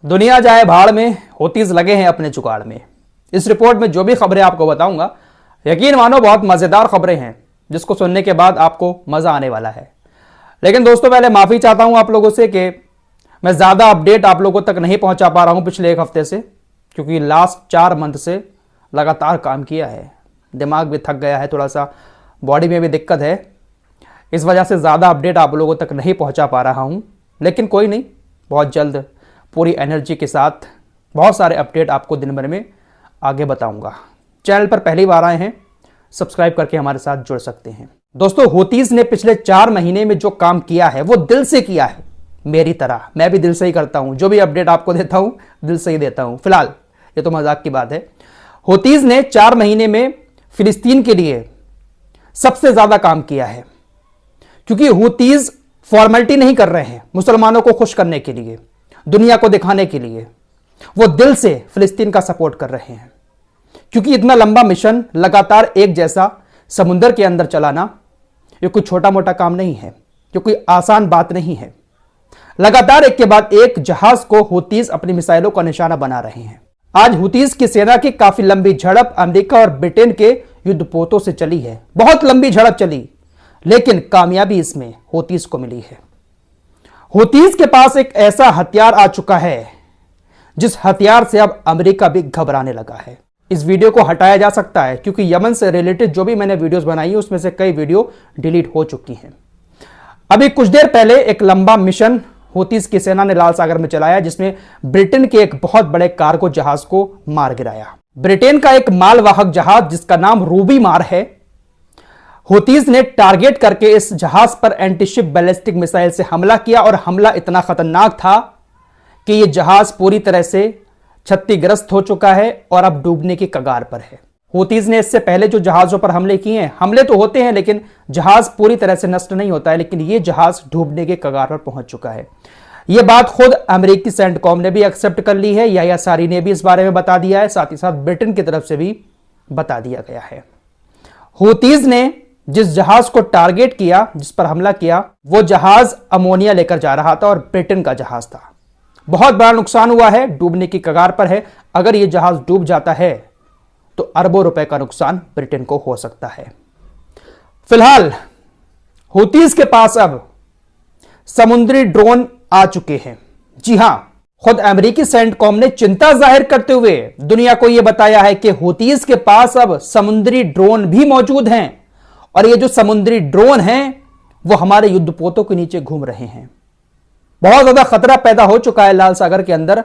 दुनिया जाए भाड़ में, हूतीज लगे हैं अपने जुगाड़ में। इस रिपोर्ट में जो भी खबरें आपको बताऊंगा, यकीन मानो बहुत मजेदार खबरें हैं जिसको सुनने के बाद आपको मजा आने वाला है। लेकिन दोस्तों, पहले माफी चाहता हूं आप लोगों से कि मैं ज्यादा अपडेट आप लोगों तक नहीं पहुंचा पा रहा हूं पिछले एक हफ्ते से, क्योंकि लास्ट 4 मंथ से लगातार काम किया है। दिमाग भी थक गया है, थोड़ा सा बॉडी में भी दिक्कत है, इस वजह से ज़्यादा अपडेट आप लोगों तक नहीं पहुंचा पा रहा हूं। लेकिन कोई नहीं, बहुत जल्द पूरी एनर्जी के साथ बहुत सारे अपडेट आपको दिन भर में आगे बताऊंगा। चैनल पर पहली बार आए हैं, सब्सक्राइब करके हमारे साथ जुड़ सकते हैं। दोस्तों, हूतीज ने पिछले 4 महीने में जो काम किया है वो दिल से किया है। मेरी तरह मैं भी दिल से ही करता हूं, जो भी अपडेट आपको देता हूं दिल से ही देता हूं। फिलहाल ये तो मजाक की बात है। हूतीज ने 4 महीने में फिलिस्तीन के लिए सबसे ज्यादा काम किया है, क्योंकि हूतीज फॉर्मेलिटी नहीं कर रहे हैं मुसलमानों को खुश करने के लिए, दुनिया को दिखाने के लिए। वो दिल से फिलिस्तीन का सपोर्ट कर रहे हैं, क्योंकि इतना लंबा मिशन लगातार एक जैसा समुद्र के अंदर चलाना ये कोई छोटा मोटा काम नहीं है, ये कोई आसान बात नहीं है। लगातार एक के बाद एक जहाज को हूतीज अपनी मिसाइलों का निशाना बना रहे हैं। आज हूतीज की सेना की काफी लंबी झड़प अमेरिका और ब्रिटेन के युद्धपोतों से चली है। बहुत लंबी झड़प चली, लेकिन कामयाबी इसमें हूतीज को मिली है। हूतीज के पास एक ऐसा हथियार आ चुका है जिस हथियार से अब अमेरिका भी घबराने लगा है। इस वीडियो को हटाया जा सकता है, क्योंकि यमन से रिलेटेड जो भी मैंने वीडियोस बनाई है उसमें से कई वीडियो डिलीट हो चुकी हैं। अभी कुछ देर पहले एक लंबा मिशन हूतीज की सेना ने लाल सागर में चलाया, जिसमें ब्रिटेन के एक बहुत बड़े कार्गो जहाज को मार गिराया। ब्रिटेन का एक मालवाहक जहाज जिसका नाम रूबी मार है, हूतीज ने टारगेट करके इस जहाज पर एंटीशिप बैलिस्टिक मिसाइल से हमला किया, और हमला इतना खतरनाक था कि यह जहाज पूरी तरह से क्षतिग्रस्त हो चुका है और अब डूबने की कगार पर है। हूतीज ने इससे पहले जो जहाजों पर हमले किए हैं, हमले तो होते हैं लेकिन जहाज पूरी तरह से नष्ट नहीं होता है, लेकिन यह जहाज डूबने के कगार पर पहुंच चुका है। यह बात खुद अमेरिकी सेंटकॉम ने भी एक्सेप्ट कर ली है, याह्या सारी ने भी इस बारे में बता दिया है, साथ ही साथ ब्रिटेन की तरफ से भी बता दिया गया है। हूतीज ने जिस जहाज को टारगेट किया, जिस पर हमला किया, वो जहाज अमोनिया लेकर जा रहा था और ब्रिटेन का जहाज था। बहुत बड़ा नुकसान हुआ है, डूबने की कगार पर है। अगर यह जहाज डूब जाता है तो अरबों रुपए का नुकसान ब्रिटेन को हो सकता है। फिलहाल हूतीज के पास अब समुद्री ड्रोन आ चुके हैं। जी हां, खुद अमेरिकी सेंटकॉम ने चिंता जाहिर करते हुए दुनिया को यह बताया है कि हूतीज के पास अब समुद्री ड्रोन भी मौजूद हैं, और ये जो समुद्री ड्रोन हैं वो हमारे युद्धपोतों के नीचे घूम रहे हैं। बहुत ज्यादा खतरा पैदा हो चुका है लाल सागर के अंदर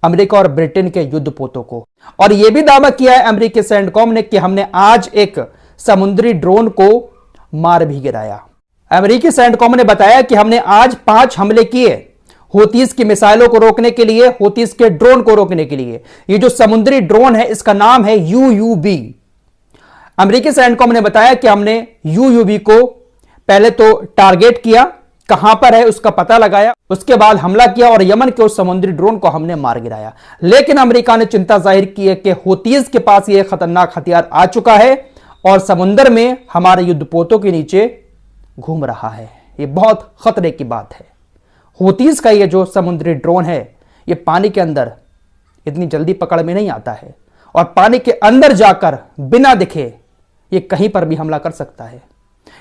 अमेरिका और ब्रिटेन के युद्धपोतों को। और यह भी दावा किया है अमेरिकी सेंटकॉम ने कि हमने आज एक समुद्री ड्रोन को मार भी गिराया। अमेरिकी सेंटकॉम ने बताया कि हमने आज 5 हमले किए हूतीज की मिसाइलों को रोकने के लिए, हूतीज के ड्रोन को रोकने के लिए। ये जो समुद्री ड्रोन है इसका नाम है UUV। अमेरिकी सेंटकॉम ने बताया कि हमने UUV को पहले तो टारगेट किया, कहां पर है उसका पता लगाया, उसके बाद हमला किया और यमन के उस समुद्री ड्रोन को हमने मार गिराया। लेकिन अमेरिका ने चिंता जाहिर की है कि हूतीज के पास यह खतरनाक हथियार आ चुका है और समुद्र में हमारे युद्धपोतों के नीचे घूम रहा है। यह बहुत खतरे की बात है। हूतीज का यह जो समुद्री ड्रोन है यह पानी के अंदर इतनी जल्दी पकड़ में नहीं आता है, और पानी के अंदर जाकर बिना दिखे ये कहीं पर भी हमला कर सकता है।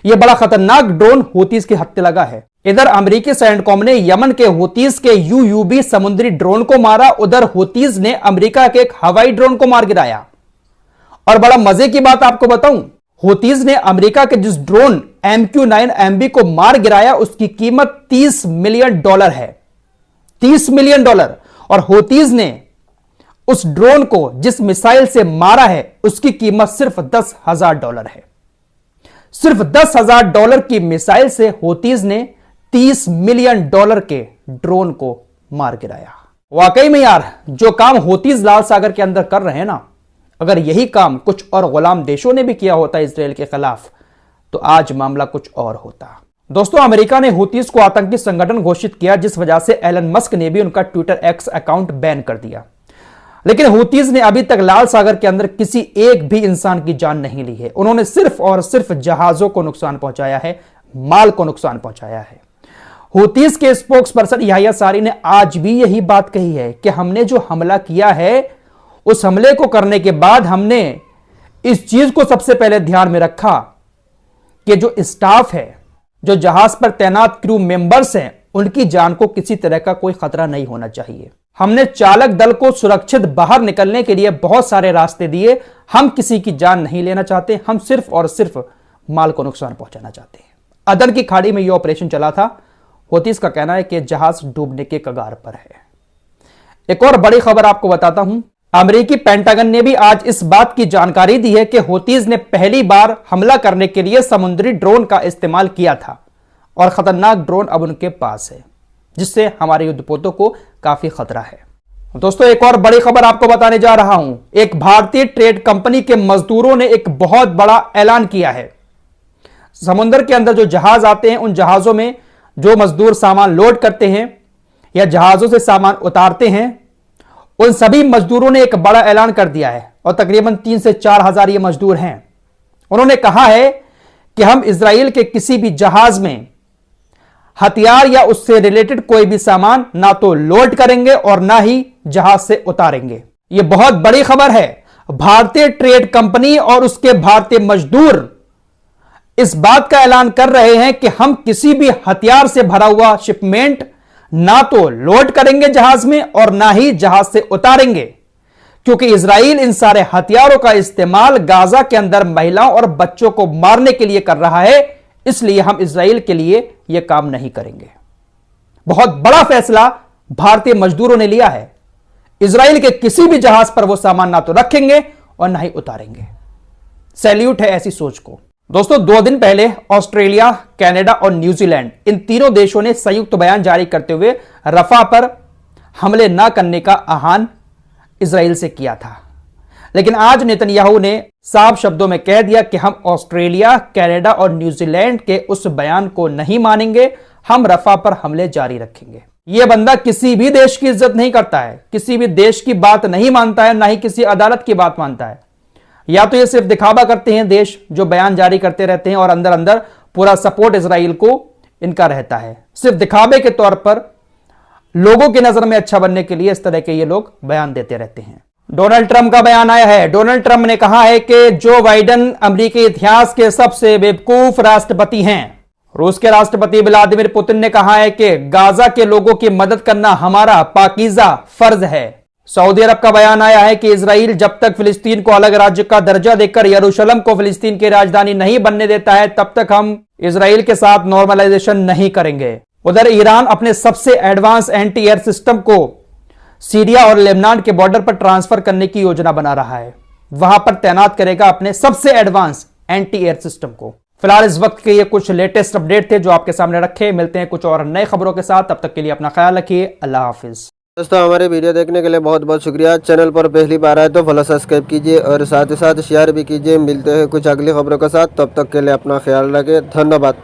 यह बड़ा खतरनाक ड्रोन हूतीज के हत्थे लगा है। इधर अमेरिकी सेंटकॉम ने यमन के हूतीज के UUV समुद्री ड्रोन को मारा, उधर हूतीज ने अमेरिका के एक हवाई ड्रोन को मार गिराया। और बड़ा मजे की बात आपको बताऊं, हूतीज ने अमेरिका के जिस ड्रोन MQ-9 MB को मार गिराया उसकी कीमत $30 मिलियन है। $30 मिलियन। और हूतीज ने उस ड्रोन को जिस मिसाइल से मारा है उसकी कीमत सिर्फ $10,000 है। सिर्फ $10,000 की मिसाइल से हूतीज ने $30 मिलियन के ड्रोन को मार गिराया। वाकई में यार, जो काम हूतीज लाल सागर के अंदर कर रहे हैं ना, अगर यही काम कुछ और गुलाम देशों ने भी किया होता इजराइल के खिलाफ तो आज मामला कुछ और होता। दोस्तों, अमेरिका ने हूतीज को आतंकी संगठन घोषित किया, जिस वजह से एलन मस्क ने भी उनका ट्विटर X अकाउंट बैन कर दिया। लेकिन हूतीज ने अभी तक लाल सागर के अंदर किसी एक भी इंसान की जान नहीं ली है। उन्होंने सिर्फ और सिर्फ जहाजों को नुकसान पहुंचाया है, माल को नुकसान पहुंचाया है। हूतीज के स्पोक्स पर्सन याह्या सारी ने आज भी यही बात कही है कि हमने जो हमला किया है, उस हमले को करने के बाद हमने इस चीज को सबसे पहले ध्यान में रखा कि जो स्टाफ है, जो जहाज पर तैनात क्रू मेंबर्स हैं, उनकी जान को किसी तरह का कोई खतरा नहीं होना चाहिए। हमने चालक दल को सुरक्षित बाहर निकलने के लिए बहुत सारे रास्ते दिए। हम किसी की जान नहीं लेना चाहते, हम सिर्फ और सिर्फ माल को नुकसान पहुंचाना चाहते हैं। अदन की खाड़ी में यह ऑपरेशन चला था। हूतीज का कहना है कि जहाज डूबने के कगार पर है। एक और बड़ी खबर आपको बताता हूं, अमेरिकी पेंटागन ने भी आज इस बात की जानकारी दी है कि हूतीज ने पहली बार हमला करने के लिए समुद्री ड्रोन का इस्तेमाल किया था और खतरनाक ड्रोन अब उनके पास है, जिससे हमारे युद्धपोतों को काफी खतरा है। दोस्तों, एक और बड़ी खबर आपको बताने जा रहा हूं। एक भारतीय ट्रेड कंपनी के मजदूरों ने एक बहुत बड़ा ऐलान किया है। समुद्र के अंदर जो जहाज आते हैं, उन जहाजों में जो मजदूर सामान लोड करते हैं या जहाजों से सामान उतारते हैं, उन सभी मजदूरों ने एक बड़ा ऐलान कर दिया है और तकरीबन 3 से 4 हजार ये मजदूर हैं। उन्होंने कहा है कि हम इजराइल के किसी भी जहाज में हथियार या उससे रिलेटेड कोई भी सामान ना तो लोड करेंगे और ना ही जहाज से उतारेंगे। यह बहुत बड़ी खबर है। भारतीय ट्रेड कंपनी और उसके भारतीय मजदूर इस बात का ऐलान कर रहे हैं कि हम किसी भी हथियार से भरा हुआ शिपमेंट ना तो लोड करेंगे जहाज में और ना ही जहाज से उतारेंगे, क्योंकि इजराइल इन सारे हथियारों का इस्तेमाल गाजा के अंदर महिलाओं और बच्चों को मारने के लिए कर रहा है। इसलिए हम इजराइल के लिए यह काम नहीं करेंगे। बहुत बड़ा फैसला भारतीय मजदूरों ने लिया है। इजराइल के किसी भी जहाज पर वो सामान ना तो रखेंगे और ना ही उतारेंगे। सैल्यूट है ऐसी सोच को। दोस्तों, 2 दिन पहले ऑस्ट्रेलिया, कनाडा और न्यूजीलैंड, इन तीनों देशों ने संयुक्त बयान जारी करते हुए रफा पर हमले न करने का आह्वान इजराइल से किया था। लेकिन आज नेतन्याहू ने साफ शब्दों में कह दिया कि हम ऑस्ट्रेलिया, कनाडा और न्यूजीलैंड के उस बयान को नहीं मानेंगे। हम रफा पर हमले जारी रखेंगे। यह बंदा किसी भी देश की इज्जत नहीं करता है, किसी भी देश की बात नहीं मानता है, ना ही किसी अदालत की बात मानता है। या तो ये सिर्फ दिखावा करते हैं देश जो बयान जारी करते रहते हैं और अंदर अंदर पूरा सपोर्ट इजराइल को इनका रहता है। सिर्फ दिखावे के तौर पर लोगों की नजर में अच्छा बनने के लिए इस तरह के ये लोग बयान देते रहते हैं। डोनाल्ड ट्रंप का बयान आया है। डोनाल्ड ट्रंप ने कहा है कि जो बाइडेन अमेरिकी इतिहास के सबसे बेवकूफ राष्ट्रपति हैं। रूस के राष्ट्रपति व्लादिमीर पुतिन ने कहा है कि गाजा के लोगों की मदद करना हमारा पाकीज़ा फर्ज है। सऊदी अरब का बयान आया है कि इजराइल जब तक फिलिस्तीन को अलग राज्य का दर्जा देकर यरूशलेम को फिलिस्तीन की राजधानी नहीं बनने देता है, तब तक हम इजराइल के साथ नॉर्मलाइजेशन नहीं करेंगे। उधर ईरान अपने सबसे एडवांस एंटी एयर सिस्टम को सीरिया और लेबनान के बॉर्डर पर ट्रांसफर करने की योजना बना रहा है। वहां पर तैनात करेगा अपने सबसे एडवांस एंटी एयर सिस्टम को। फिलहाल इस वक्त के ये कुछ लेटेस्ट अपडेट थे जो आपके सामने रखे। मिलते हैं कुछ और नए खबरों के साथ, तब तक के लिए अपना ख्याल रखिए। अल्लाह हाफिज। दोस्तों, हमारे वीडियो देखने के लिए बहुत बहुत शुक्रिया। चैनल पर पहली बार आए तो फॉलो सब्सक्राइब कीजिए और साथ ही साथ शेयर भी कीजिए। मिलते हैं कुछ अगली खबरों के साथ, तब तक के लिए अपना ख्याल रखें। धन्यवाद।